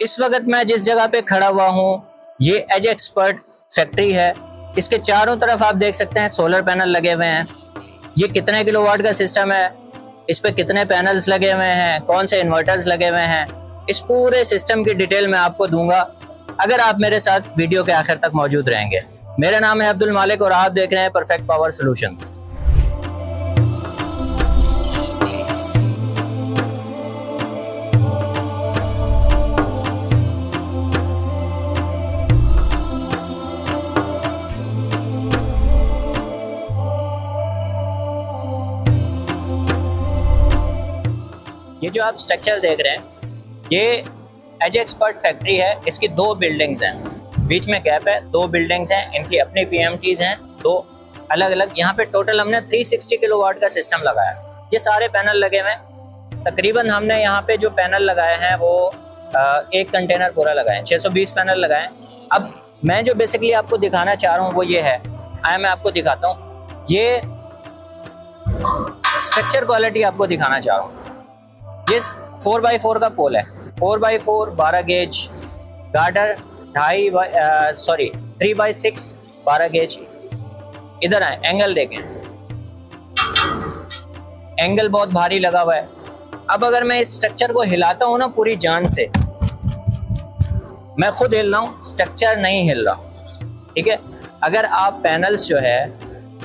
इस वक्त मैं जिस जगह पे खड़ा हुआ हूँ ये एज एक्सपर्ट फैक्ट्री है। इसके चारों तरफ आप देख सकते हैं सोलर पैनल लगे हुए हैं। ये कितने किलोवाट का सिस्टम है, इस पे कितने पैनल्स लगे हुए हैं, कौन से इन्वर्टर्स लगे हुए हैं, इस पूरे सिस्टम की डिटेल मैं आपको दूंगा अगर आप मेरे साथ वीडियो के आखिर तक मौजूद रहेंगे। मेरा नाम है अब्दुल मालिक और आप देख रहे हैं परफेक्ट पावर सॉल्यूशंस। ये जो आप स्ट्रक्चर देख रहे हैं ये एज एक्सपर्ट फैक्ट्री है। इसकी दो बिल्डिंग्स हैं, बीच में गैप है, दो बिल्डिंग्स हैं, इनकी अपनी पीएमटीज हैं, दो अलग अलग। यहाँ पे टोटल हमने 360 किलोवाट का सिस्टम लगाया। ये सारे पैनल लगे हुए हैं। तकरीबन हमने यहाँ पे जो पैनल लगाए हैं वो एक कंटेनर पूरा लगाए हैं, 620 पैनल लगाए हैं। अब मैं जो बेसिकली आपको दिखाना चाह रहा हूँ वो ये है, मैं आपको दिखाता हूँ। ये स्ट्रक्चर क्वालिटी आपको दिखाना चाह रहा हूँ। ये 4x4 का पोल है, 4x4 12 gauge girder, 3x6 12 gauge. इधर आए, एंगल देखें, एंगल बहुत भारी लगा हुआ है। अब अगर मैं इस स्ट्रक्चर को हिलाता हूं ना पूरी जान से, मैं खुद हिल रहा हूं, स्ट्रक्चर नहीं हिल रहा, ठीक है। अगर आप पैनल्स जो है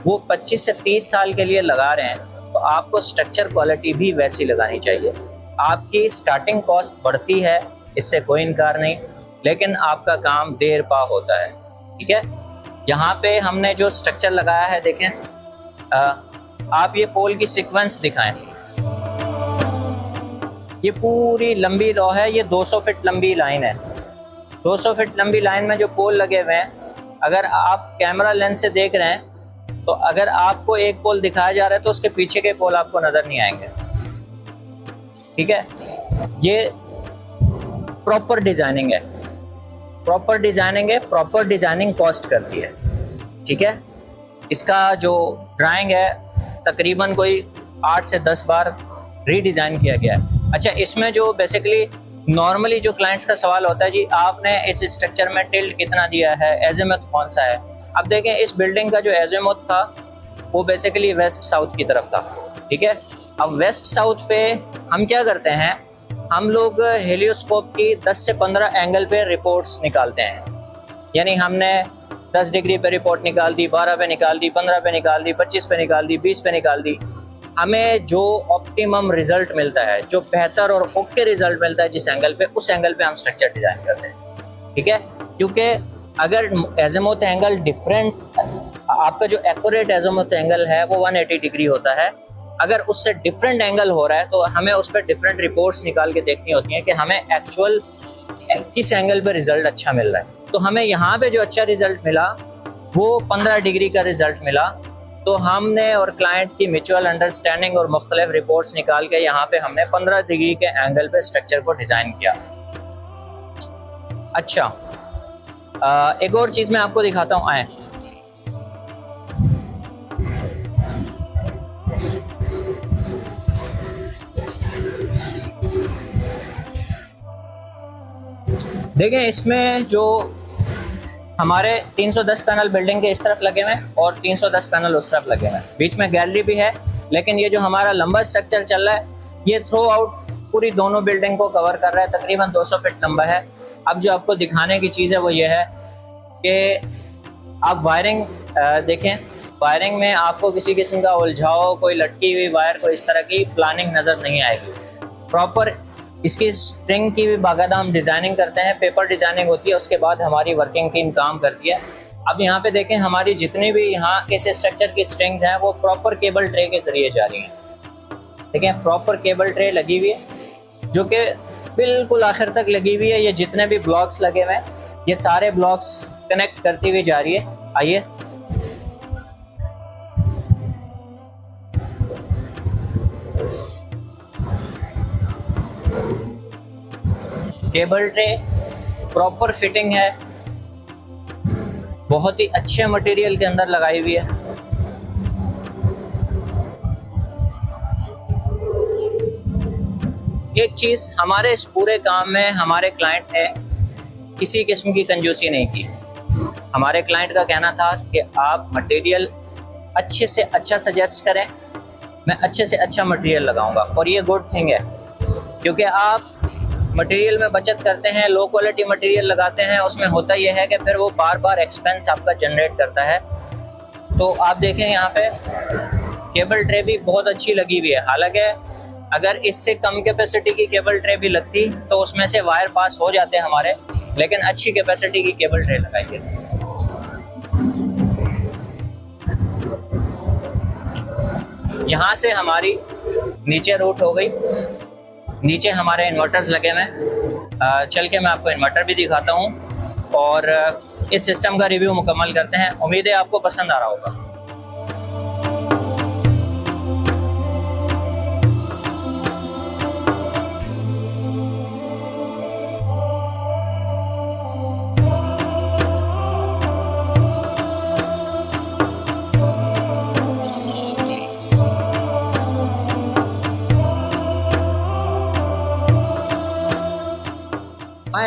वो 25 से 30 साल के लिए लगा रहे हैं तो आपको स्ट्रक्चर क्वालिटी भी वैसी लगानी चाहिए। आपकी स्टार्टिंग कॉस्ट बढ़ती है, इससे कोई इनकार नहीं, लेकिन आपका काम देर पा होता है, ठीक है। यहाँ पे हमने जो स्ट्रक्चर लगाया है देखें, आप ये पोल की सीक्वेंस दिखाएं। ये पूरी लंबी रॉ है, ये 200 फीट लंबी लाइन है। 200 फीट लंबी लाइन में जो पोल लगे हुए हैं, अगर आप कैमरा लेंस से देख रहे हैं तो अगर आपको एक पोल दिखाया जा रहा है तो उसके पीछे के पोल आपको नजर नहीं आएंगे, ठीक है। ये प्रॉपर डिजाइनिंग है, प्रॉपर डिजाइनिंग है, प्रॉपर डिजाइनिंग कॉस्ट करती है, ठीक है। इसका जो ड्राइंग है तकरीबन कोई 8 से 10 बार रीडिजाइन किया गया है। अच्छा, इसमें जो बेसिकली नॉर्मली जो क्लाइंट्स का सवाल होता है, जी आपने इस स्ट्रक्चर में टिल्ट कितना दिया है, एज़ीमुथ कौन सा है। अब देखें, इस बिल्डिंग का जो एज़ीमुथ था वो बेसिकली वेस्ट साउथ की तरफ था, ठीक है। अब वेस्ट साउथ पे हम क्या करते हैं, हम लोग हेलियोस्कोप की 10 से 15 एंगल पे रिपोर्ट्स निकालते हैं। यानी हमने 10 डिग्री पे रिपोर्ट निकाल दी, 12 पे निकाल दी, 15 पे निकाल दी, 25 पे निकाल दी, 20 पे निकाल दी। हमें जो ऑप्टिमम रिजल्ट मिलता है, जो बेहतर और ओके रिजल्ट मिलता है जिस एंगल पे, उस एंगल पे हम स्ट्रक्चर डिजाइन करते हैं, ठीक है। क्योंकि अगर एज़ीमुथ एंगल डिफरेंस, आपका जो एक्यूरेट एज़ीमुथ एंगल है वो 180 डिग्री होता है, अगर उससे डिफरेंट एंगल हो रहा है तो हमें उस पर डिफरेंट रिपोर्ट्स निकाल के देखनी होती हैं कि हमें एक्चुअल किस एंगल पे रिजल्ट अच्छा मिल रहा है। तो हमें यहाँ पे जो अच्छा रिजल्ट मिला वो 15 डिग्री का रिजल्ट मिला। तो हमने और क्लाइंट की म्यूचुअल अंडरस्टैंडिंग और मुख्तलिफ रिपोर्ट्स निकाल के यहाँ पे हमने 15 डिग्री के एंगल पे स्ट्रक्चर को डिज़ाइन किया। अच्छा, एक और चीज़ मैं आपको दिखाता हूँ, आए। देखें, इसमें जो हमारे 310 पैनल बिल्डिंग के इस तरफ लगे हुए हैं और 310 पैनल उस तरफ लगे हुए हैं, बीच में गैलरी भी है। लेकिन ये जो हमारा लंबा स्ट्रक्चर चल रहा है ये थ्रू आउट पूरी दोनों बिल्डिंग को कवर कर रहा है, तकरीबन 200 फीट लंबा है। अब जो आपको दिखाने की चीज़ है वो ये है कि आप वायरिंग देखें, वायरिंग में आपको किसी किस्म का उलझाव, कोई लटकी हुई वायर, कोई इस तरह की प्लानिंग नज़र नहीं आएगी। प्रॉपर इसकी स्ट्रिंग की भी बाकायदा हम डिज़ाइनिंग करते हैं, पेपर डिज़ाइनिंग होती है, उसके बाद हमारी वर्किंग टीम काम करती है। अब यहाँ पे देखें, हमारी जितनी भी यहाँ इस स्ट्रक्चर की स्ट्रिंग्स हैं वो प्रॉपर केबल ट्रे के ज़रिए जा रही हैं, देखें प्रॉपर केबल ट्रे लगी हुई है जो कि बिल्कुल आखिर तक लगी हुई है। ये जितने भी ब्लॉक्स लगे हुए हैं ये सारे ब्लॉक्स कनेक्ट करती हुई जा रही है। आइए, केबल ट्रे प्रॉपर फिटिंग है, बहुत ही अच्छे मटेरियल के अंदर लगाई हुई है। एक चीज़, हमारे इस पूरे काम में हमारे क्लाइंट ने किसी किस्म की कंजूसी नहीं की। हमारे क्लाइंट का कहना था कि आप मटेरियल अच्छे से अच्छा सजेस्ट करें, मैं अच्छे से अच्छा मटेरियल लगाऊंगा। और ये गुड थिंग है, क्योंकि आप मटेरियल में बचत करते हैं, लो क्वालिटी मटेरियल लगाते हैं, उसमें होता यह है कि फिर वो बार बार एक्सपेंस आपका जनरेट करता है। तो आप देखें यहाँ पे केबल ट्रे भी बहुत अच्छी लगी हुई है। हालांकि अगर इससे कम कैपेसिटी की केबल ट्रे भी लगती तो उसमें से वायर पास हो जाते हमारे, लेकिन अच्छी कैपेसिटी की केबल ट्रे लगाई है। यहाँ से हमारी नीचे रूट हो गई, नीचे हमारे इन्वर्टर्स लगे हुए हैं। चल के मैं आपको इन्वर्टर भी दिखाता हूँ और इस सिस्टम का रिव्यू मुकम्मल करते हैं। उम्मीद है आपको पसंद आ रहा होगा।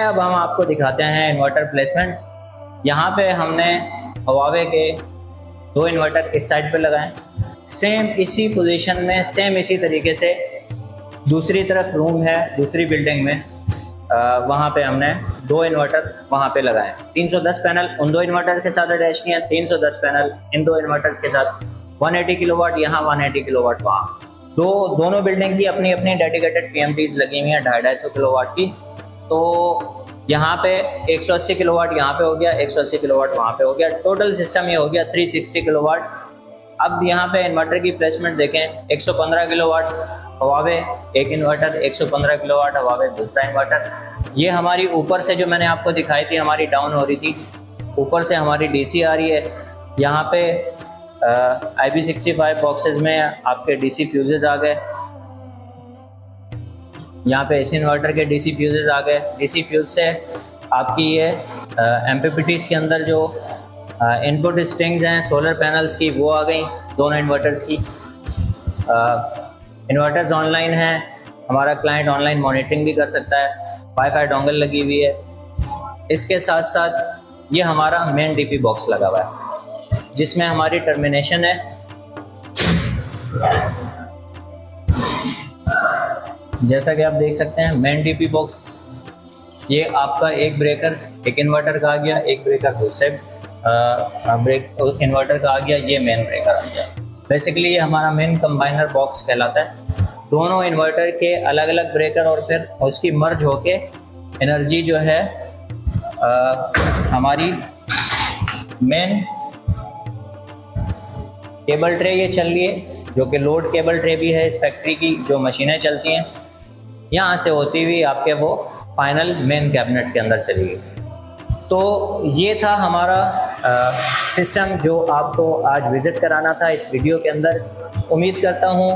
अब हम आपको दिखाते हैं इन्वर्टर प्लेसमेंट। यहाँ पे हमने हवावे के 2 इन्वर्टर इस साइड पे लगाए, सेम इसी पोजीशन में, सेम इसी तरीके से दूसरी तरफ रूम है दूसरी बिल्डिंग में, वहाँ पे हमने 2 इन्वर्टर वहाँ पे लगाए। 310 पैनल उन 2 इन्वर्टर के साथ अटैच किए हैं, 310 पैनल इन 2 इन्वर्टर्स के साथ, 180 किलोवाट यहाँ, 180 किलोवाट वहाँ। दोनों बिल्डिंग की अपनी अपनी डेडिकेटेड PMTs लगी हुई हैं 250 किलोवाट की। तो यहाँ पे 180 किलोवाट यहाँ पे हो गया, 180 किलोवाट वहाँ पे हो गया, टोटल सिस्टम ये हो गया 360 किलोवाट। अब यहाँ पे इन्वर्टर की प्लेसमेंट देखें, 115 किलोवाट हवावे एक इन्वर्टर, 115 किलोवाट हवावे दूसरा इन्वर्टर। ये हमारी ऊपर से जो मैंने आपको दिखाई थी हमारी डाउन हो रही थी, ऊपर से हमारी DC आ रही है। यहाँ पे IP65 बॉक्सेस में आपके DC फ्यूजेस आ गए, यहाँ पे इस इन्वर्टर के DC फ्यूजेस आ गए। DC फ्यूज से आपकी ये MPPTs के अंदर जो इनपुट स्ट्रिंग्स हैं सोलर पैनल्स की वो आ गई दोनों इन्वर्टर्स की। इन्वर्टर्स ऑनलाइन हैं, हमारा क्लाइंट ऑनलाइन मॉनिटरिंग भी कर सकता है, वाईफाई डोंगल लगी हुई है। इसके साथ साथ ये हमारा मेन DP बॉक्स लगा हुआ है जिसमें हमारी टर्मिनेशन है। जैसा कि आप देख सकते हैं मेन DP बॉक्स, ये आपका एक ब्रेकर एक इन्वर्टर का आ गया, एक ब्रेकर दूसरे इन्वर्टर का आ गया, ये मेन ब्रेकर आ गया। बेसिकली ये हमारा मेन कंबाइनर बॉक्स कहलाता है। दोनों इन्वर्टर के अलग अलग ब्रेकर और फिर उसकी मर्ज होके एनर्जी जो है हमारी मेन केबल ट्रे ये चल रही है, जो कि लोड केबल ट्रे भी है इस फैक्ट्री की, जो मशीनें चलती हैं यहाँ से होती हुई आपके वो फाइनल मेन कैबिनेट के अंदर चली गई। तो ये था हमारा सिस्टम जो आपको आज विज़िट कराना था इस वीडियो के अंदर। उम्मीद करता हूँ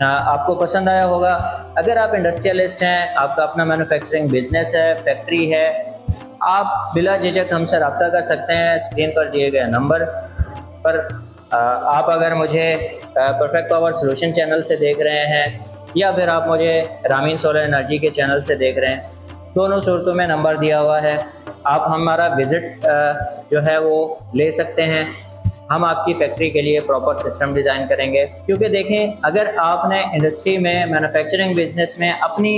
आपको पसंद आया होगा। अगर आप इंडस्ट्रियलिस्ट हैं, आपका अपना मैन्युफैक्चरिंग बिजनेस है, फैक्ट्री है, आप बिला झिझक हमसे रब्ता कर सकते हैं स्क्रीन पर दिए गए नंबर पर। आप अगर मुझे परफेक्ट पावर सोल्यूशन चैनल से देख रहे हैं या फिर आप मुझे रामीन सोलर एनर्जी के चैनल से देख रहे हैं, दोनों सूरतों में नंबर दिया हुआ है। आप हमारा विज़िट जो है वो ले सकते हैं। हम आपकी फैक्ट्री के लिए प्रॉपर सिस्टम डिज़ाइन करेंगे, क्योंकि देखें अगर आपने इंडस्ट्री में मैन्युफैक्चरिंग बिजनेस में अपनी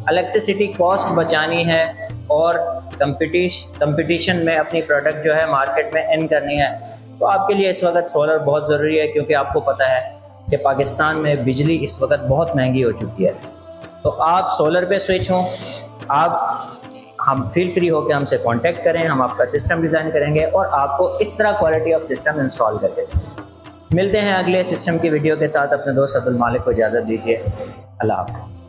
इलेक्ट्रिसिटी कॉस्ट बचानी है और कंपटीशन में अपनी प्रोडक्ट जो है मार्केट में इन करनी है, तो आपके लिए इस वक्त सोलर बहुत ज़रूरी है। क्योंकि आपको पता है कि पाकिस्तान में बिजली इस वक्त बहुत महंगी हो चुकी है। तो आप सोलर पे स्विच हों, हम फील फ्री होकर हमसे कांटेक्ट करें, हम आपका सिस्टम डिज़ाइन करेंगे और आपको इस तरह क्वालिटी ऑफ सिस्टम इंस्टॉल करके मिलते हैं अगले सिस्टम की वीडियो के साथ। अपने दोस्त अब्दुल मालिक को इजाज़त दीजिए। अल्लाह हाफ़िज़।